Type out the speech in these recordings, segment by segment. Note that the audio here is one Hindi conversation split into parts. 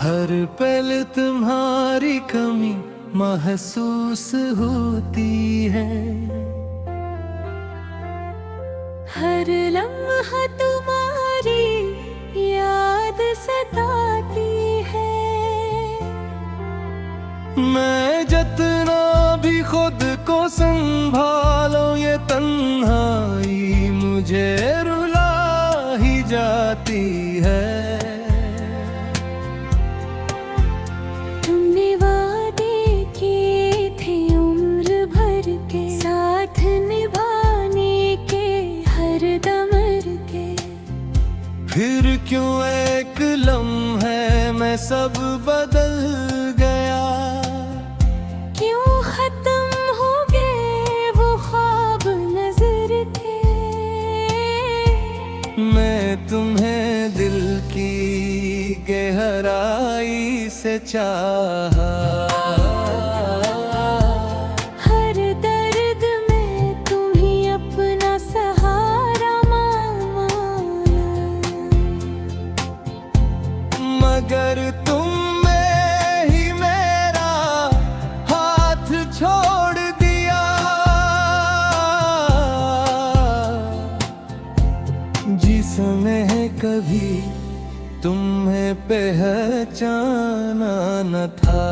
हर पल तुम्हारी कमी महसूस होती है। हर लम्हा तुम्हारी याद सताती है। मैं जितना भी खुद को संभालो, ये तन्हाई मुझे रुला ही जाती है। तुमने वादे किए थे उम्र भर के, साथ निभाने के हर दम के। फिर क्यों एक लम्हे में सब बदल गया? क्यों खत्म हो गए वो ख्वाब नजर थे? मैं तुम्हें दिल की गहराई से चाहा। हर दर्द में तुम ही अपना सहारा माना, मगर तुमने ही मेरा हाथ छोड़ दिया। जिसने कभी तुम्हें पहचाना न था,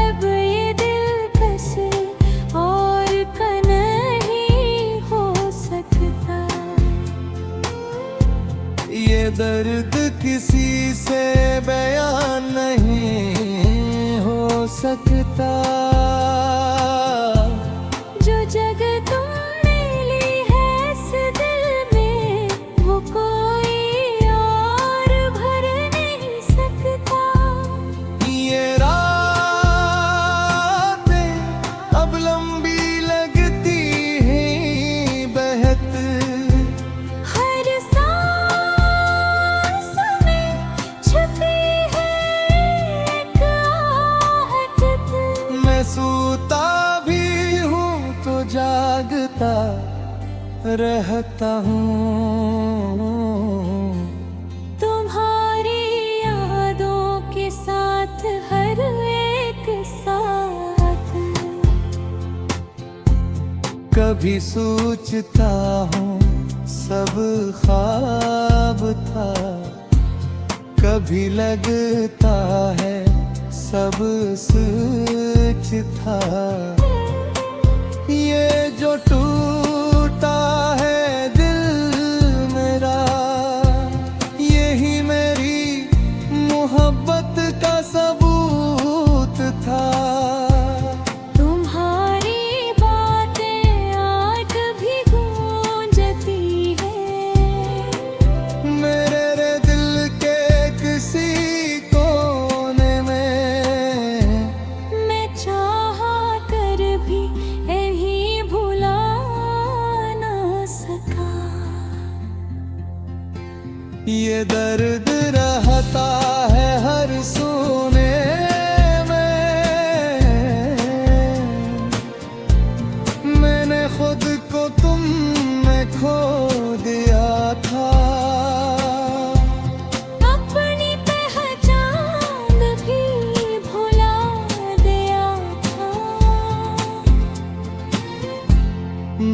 अब ये दिलकश और का नहीं हो सकता। ये दर्द किसी से बयान नहीं हो सकता। जो जगह तुमने ली है इस दिल में, वो कोई और भर नहीं सकता। ये रातें अब लंबी लगती हैं बहत, हर सांस में छुपी है एक आहट। मैं सोता भी हूँ तो जागता रहता हूँ। तुम्हारी यादों के साथ हर एक साथ। कभी सोचता हूँ सब ख्वाब था, कभी लगता है सब सच था। ये जो टूटा है दिल मेरा, यही मेरी मोहब्बत का सबूत था। तुम्हारी बातें आज भी गूंजती है मेरे दिल के किसी कोने में। मैं चाहा कर भी यही भुला ना सका। ये दर्द रहता है हर सोने में। मैंने खुद को तुम में खो दिया था। अपनी पहचान भी भुला दिया था।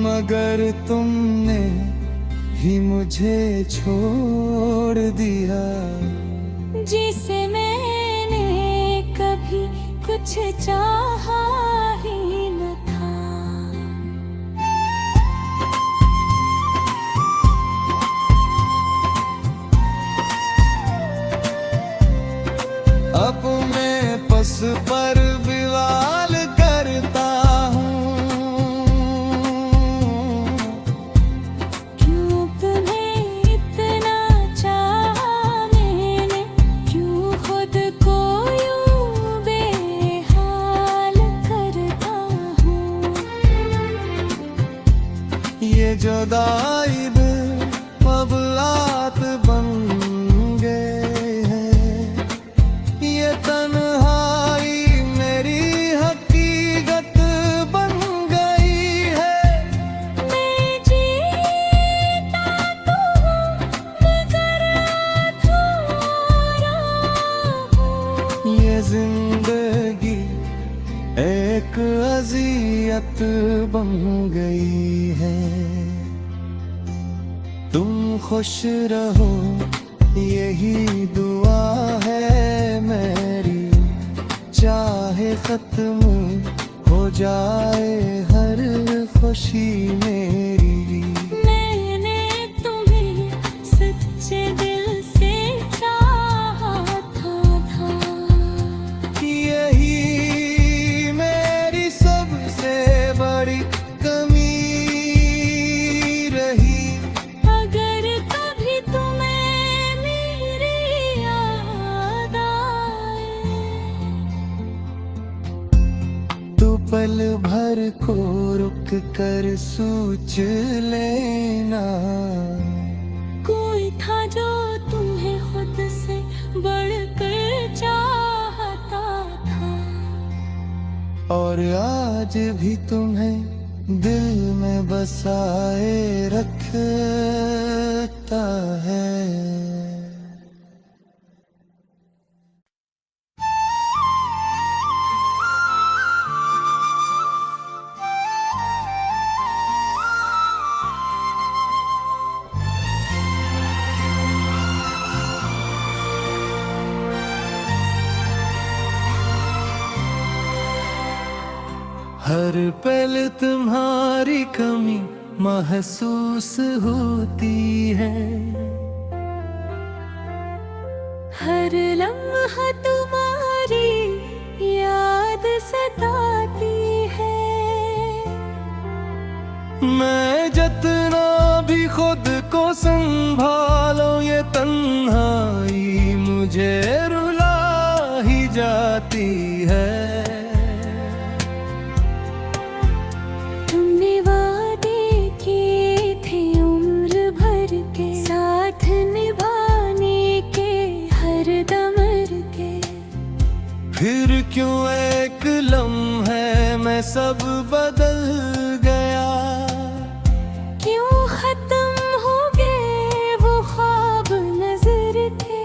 मगर तुमने ही मुझे छोड़ दिया। जिसे मैंने कभी कुछ चाहा ही न था। अब मैं पस पर विवाल करता हूँ। क्यों तुम्हें इतना चाहा मैंने, क्यों खुद को यूं बेहाल करता हूँ। ये जुदाई अब रात बन गए हैं। ये तन्हाई मेरी हकीकत बन गई है। मैं जीता तो हूँ मगर बन गई है। तुम खुश रहो यही दुआ है मेरी, चाहे खत्म हो जाए हर खुशी मेरी। मैंने तुम्हें सच्चे दिल से चाहा था। यही मेरी सबसे बड़ी कमी रही। अगर कभी तुम्हें मेरी याद आए तो पल भर को रुक कर सोच लेना। कोई था जो तुम्हें खुद से बढ़कर चाहता था, और आज भी तुम्हें दिल में बसाए रखता है। हर पल तुम्हारी कमी महसूस होती है। हर लम्हा तुम्हारी याद सताती है। मैं जितना भी खुद को संभालो ये तन्हाई मुझे रुला ही जाती है। तुमने वादे किए थे उम्र भर के, साथ निभाने के हर दमर के। फिर क्यों एक लम्हे में सब बदल गया। क्यों खत्म हो गए वो ख्वाब नजर थे।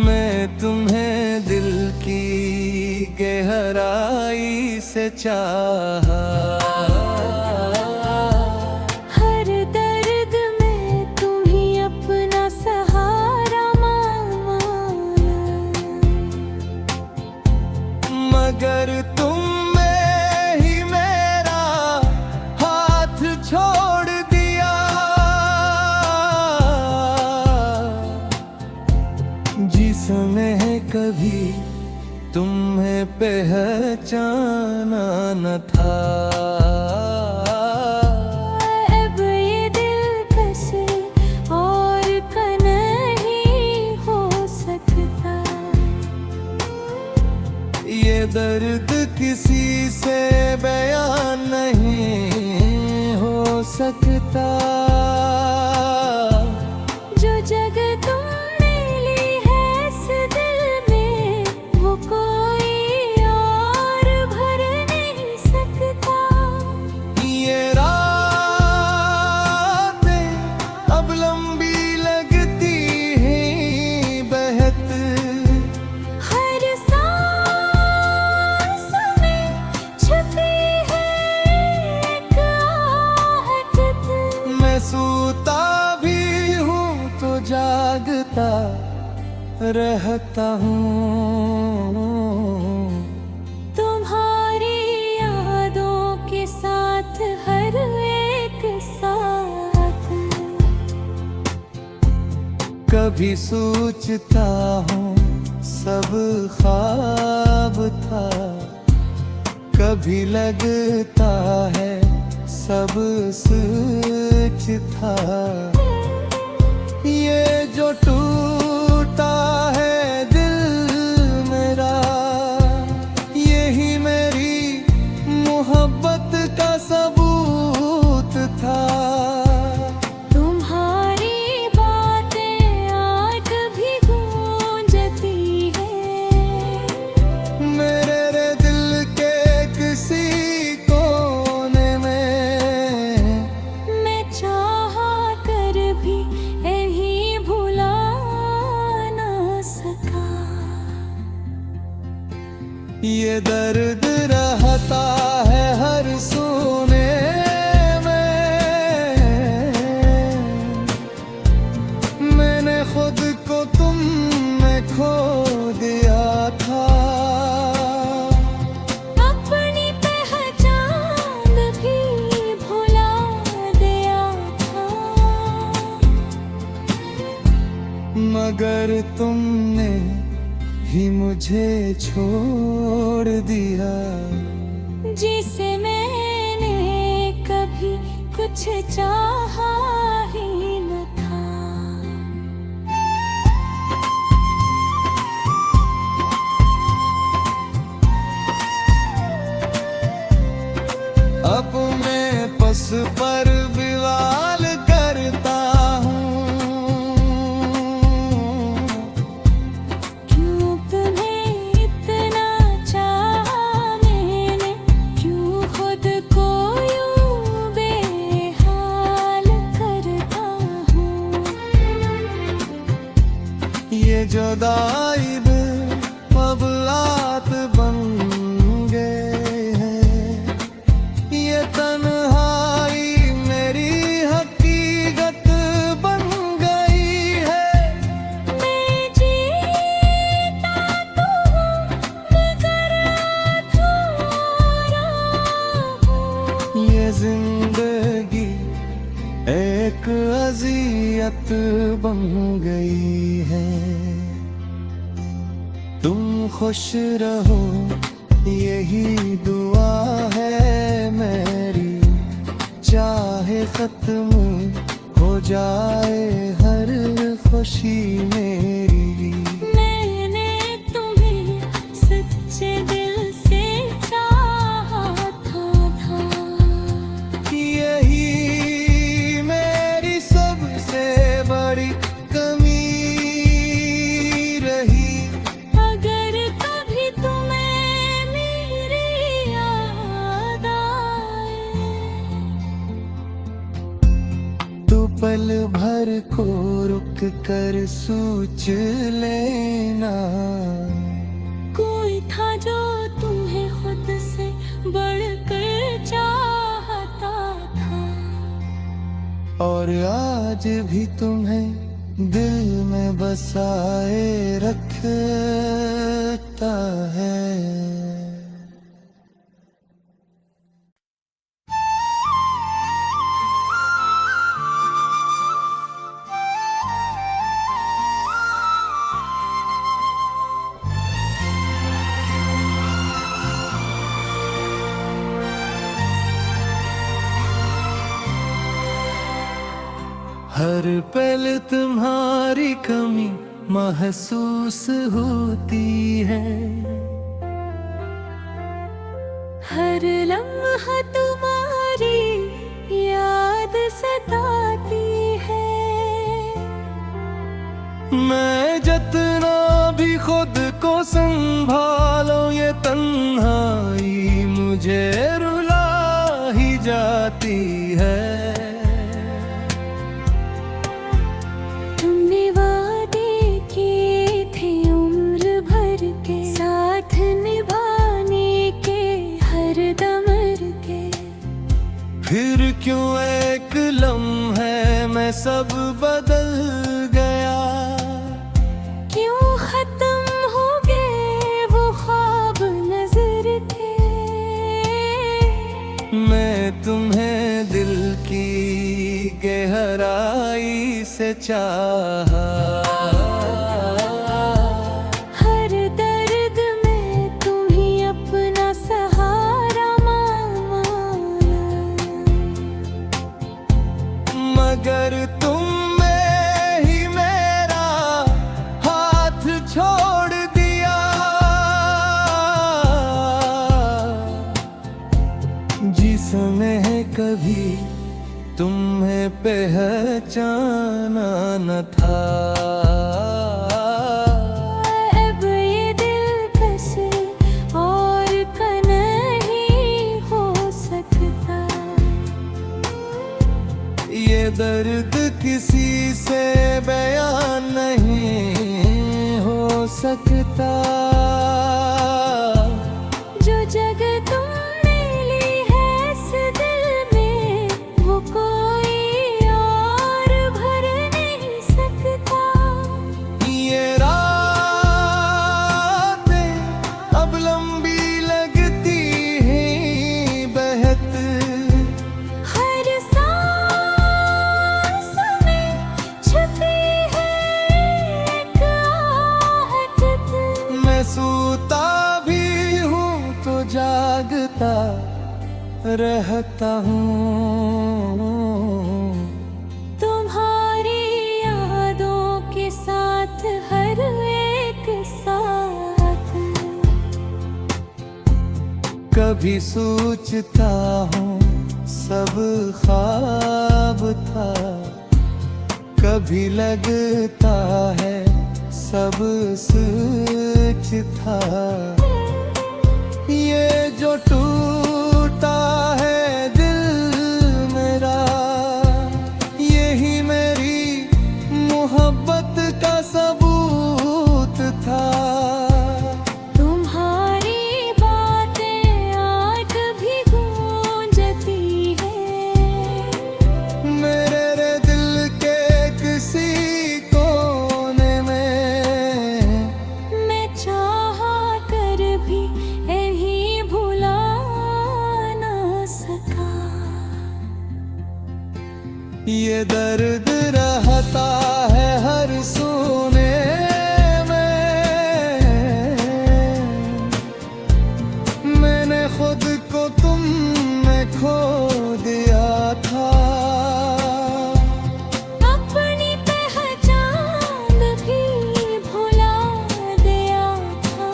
मैं तुम्हें दिल की गहराई से चाहा। हर दर्द में तुम ही अपना सहारा माना, मगर तुम में ही मेरा हाथ छोड़ दिया। जिसने कभी तुम्हें पहचाना न था। अब ये दिलकश और का नहीं हो सकता। ये दर्द किसी से बयान नहीं हो सकता। जो जगह तुमने ली है इस दिल में, वो कोई और भर नहीं सकता। ये रातें अब लंबी लगती हैं बहत। हर सांस में छुपी है एक आहट। मैं सोता भी हूँ तो जागता रहता हूँ। तुम्हारी यादों के साथ हर एक साथ। कभी सोचता हूँ सब ख्वाब था। कभी लगता है सब सच था। ये जो टूटा है दिल मेरा, यही मेरी मोहब्बत का सबूत था। तुम्हारी बातें आज भी गूंजती है। मेरे रे दिल के किसी कोने में। मैं चाहा कर भी यही भुला मगर तुमने ही मुझे छोड़ दिया, जिसे मैंने कभी कुछ चाहा ही न था। अब मैं पस पर विवाल करता हूँ, क्यों तुम्हें इतना चाहा मैंने, क्यों खुद को यूं बेहाल करता हूँ। ये जुदाई पबलात बन गए हैं, ये तन्हाई मेरी हकीकत बन गई है। मैं जीता तो हूँ मगर अधूरा हूँ। ये जिंदगी एक अज़ियत बन गई है। तुम खुश रहो यही दुआ है मेरी, चाहे खत्म हो जाए हर खुशी मेरी। मैंने तुम्हें सच्चे दिल से चाहा था। यही मेरी सबसे बड़ी कमी रही। अगर कभी तुम्हें मेरी याद आए तो पल भर को रुक कर सोच लेना, कोई था जो तुम्हें खुद से बढ़कर चाहता था। और आज भी तुम्हें दिल में बसाए रखता है। हर पल तुम्हारी कमी महसूस होती है, हर लम्हा तुम्हारी याद सताती है। मैं जितना भी खुद को संभालो ये तन्हाई मुझे रुला ही जाती है। तुमने वादे किए थे उम्र भर के, साथ निभाने के हर दमर के। फिर क्यों एक लम्हे में सब बदल गया, क्यों खत्म हो गए वो ख्वाब नजर के। मैं तुम्हें दिल की गहराई से चाहा, हर दर्द में तुम ही अपना सहारा माना, मगर तुमने ही मेरा हाथ छोड़ दिया। जिसने कभी तुम्हें पहचाना न था, अब ये दिलकश और का नहीं हो सकता। ये दर्द किसी से बयान नहीं हो सकता। जो जगह तुमने ली है इस दिल में, वो कोई और भर नहीं सकता। ये रातें अब लंबी लगती हैं बहत, हर सांस में छुपी है एक रहता हूँ। तुम्हारी यादों के साथ हर एक साथ कभी सोचता हूँ सब ख्वाब था, कभी लगता है सब सच था। ये जो टूटा है दिल मेरा, यही मेरी मोहब्बत का सबूत था। तुम्हारी बातें आज भी गूंजती है मेरे दिल के किसी कोने में। मैं चाहा कर भी यही भुला ना सका। ये दर्द रहता है हर सोने में। मैंने खुद को तुम में खो दिया था। अपनी पहचान भी भुला दिया था।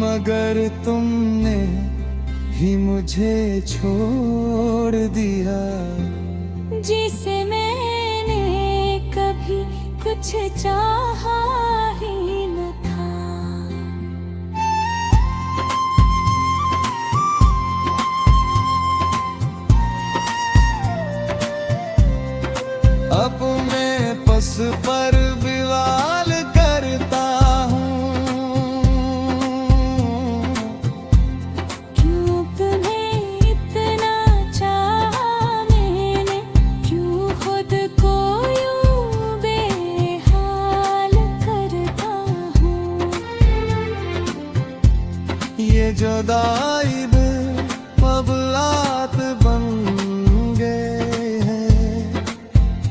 मगर तुमने ही मुझे छोड़ दिया, जिसे मैंने कभी कुछ चाहा ही न था। अब मैं पस पर विवाल करता हूँ। क्यों तुम्हें इतना चाहा मैंने, क्यों खुद को यूं बेहाल करता हूँ। ये जुदाई पबलात बन गए हैं।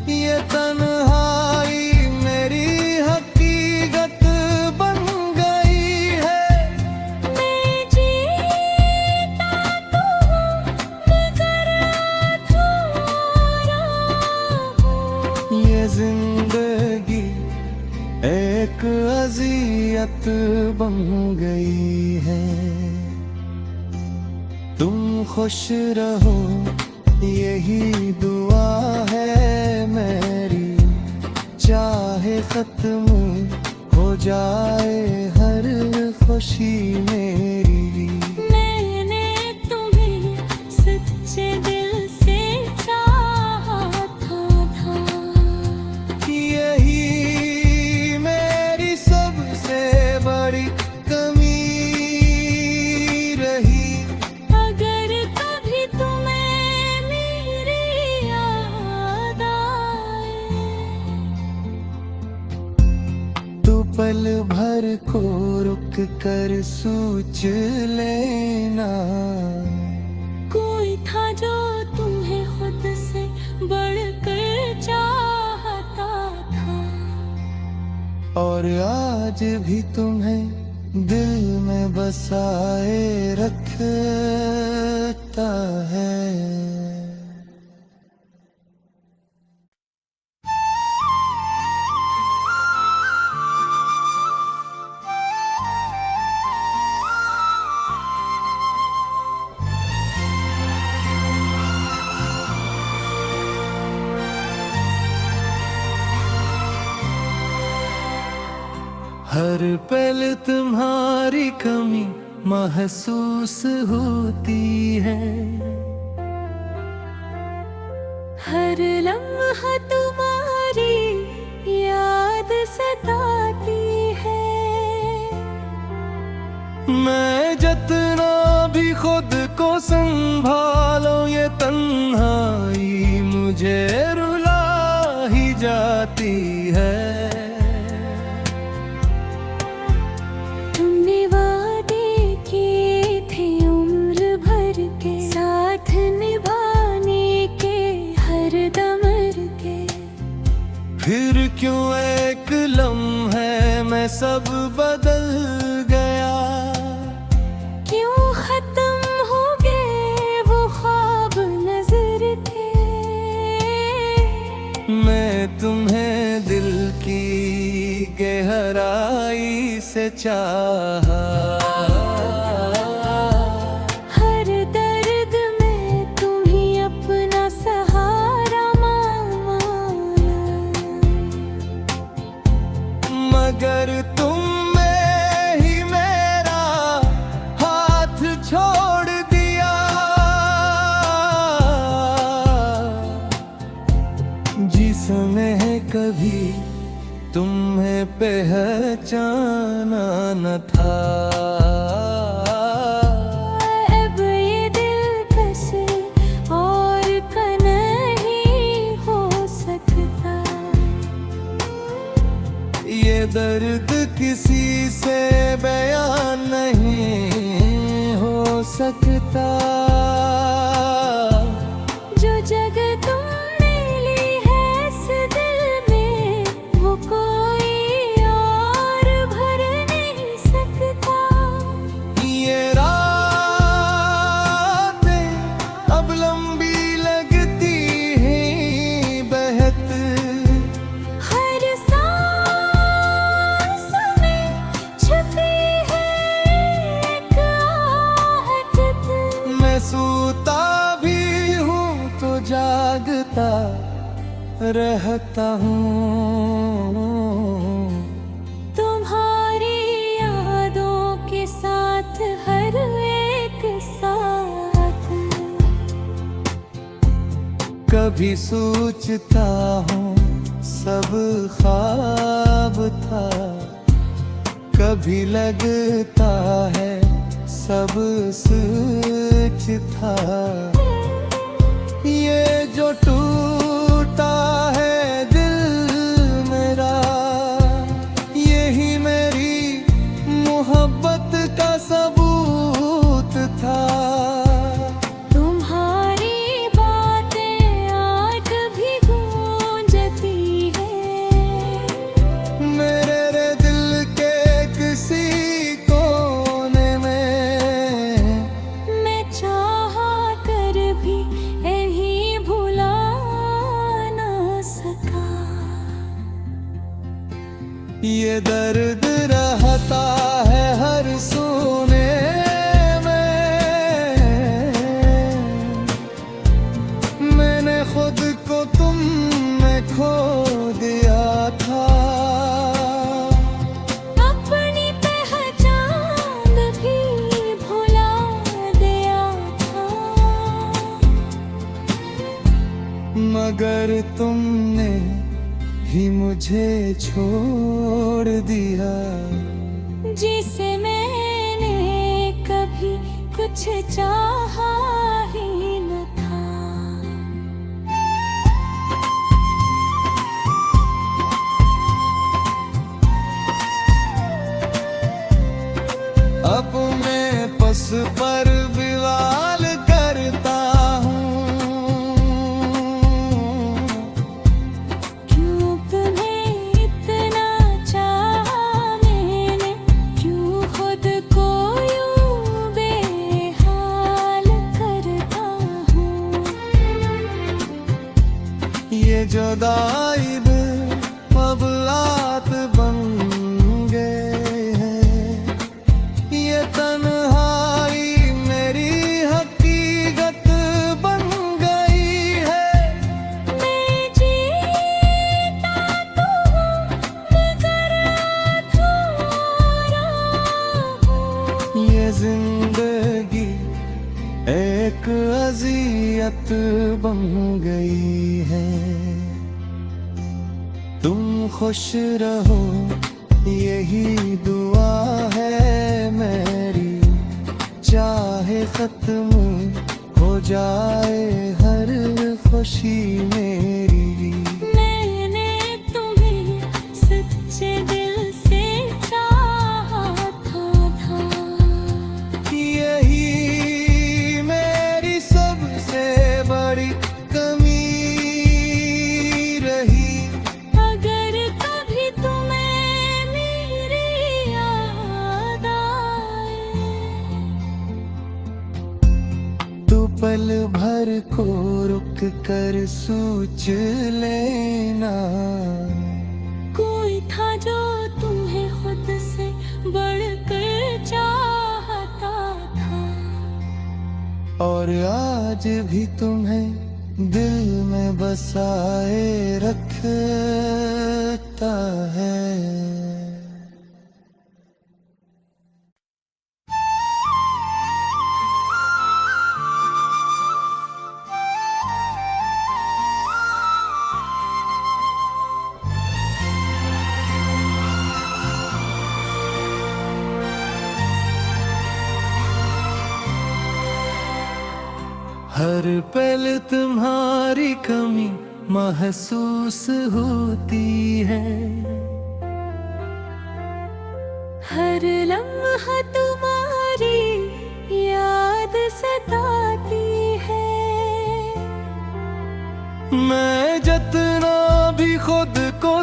ये तन्हाई मेरी हकीकत बन गई है। मैं जीता तो हूँ मगर अधूरा हूँ। ये जिंदगी एक अज़ियत बन गई है। तुम खुश रहो यही दुआ है मेरी, चाहे खत्म हो जाए हर खुशी मेरी। मैंने तुम्हें सच्चे दिल से चाहा था। यही मेरी सबसे बड़ी कमी रही। अगर कभी तुम्हें मेरी याद आए तो पल भर को रुक कर सोच लेना। कोई था जो तुम्हें खुद से बढ़कर चाहता था, और आज भी तुम्हें दिल में बसाए रखता है। हर पल तुम्हारी कमी महसूस होती है। हर लम्हा तुम्हारी याद सताती है। मैं जितना भी खुद को संभालो, ये तन्हाई मुझे रुला ही जाती है। तुमने वादे किए थे उम्र भर के, साथ निभाने के हर दमर के। फिर क्यों एक लम्हे में सब बदल गया। क्यों चाहा। हर दर्द में तुम ही अपना सहारा माना, मगर तुम में ही मेरा हाथ छोड़ दिया। जिसने कभी तुम्हें पहचाना न था, अब ये दिल कैसे और का नहीं हो सकता। ये दर्द किसी से बयान नहीं हो सकता। जो जगह तुमने ली है इस दिल में, वो कोई और भर नहीं सकता। ये रातें अब लंबी लगती हैं बहत, हर सांस में छुपी है एक आहट। मैं सोता भी हूँ तो जागता रहता हूँ। तुम्हारी यादों के साथ हर एक साथ, कभी सोचता हूँ सब ख्वाब था, कभी लगता है सब सच था। ये जो टूटा है दिल मेरा, यही मेरी मोहब्बत का सबूत था। तुम्हारी बातें आज भी गूंजती हैं मेरे रे दिल के किसी कोने में। मैं चाहा कर भी इन्हीं भुला ना सका। ये दर्द रहता है हर सोने में। मैंने खुद को तुम में खो दिया था। अपनी पहचान भी भुला दिया था। मगर तुमने ही मुझे छोड़ दिया। जिसे मैंने कभी कुछ चाहा ही न था। अब मैं पस पर विवाल करता हूँ। क्यों तुम्हें इतना चाहा मैंने, क्यों खुद को यूं बेहाल करता हूँ। ये जुदाई दिल मबलात बन गए हैं। ये तन्हाई मेरी हकीकत बन गई है। मैं जीता तो हूँ मगर अधूरा हूँ। ये जिंदगी एक अज़ियत बन गई है। तुम खुश रहो यही दुआ है मेरी, चाहे खत्म हो जाए हर खुशी मेरी। मैंने तुम्हें सच्चे दिल से चाहा था। यही मेरी सबसे बड़ी कमी रही। अगर कभी तुम्हें मेरी याद आए, तो पल भर को रुक कर सोच लेना। कोई था जो तुम्हें खुद से बढ़कर चाहता था। और आज भी तुम्हें दिल में बसाए रखता है। हर पल तुम्हारी कमी महसूस होती है। हर लम्हा तुम्हारी याद सताती है। मैं जितना भी खुद को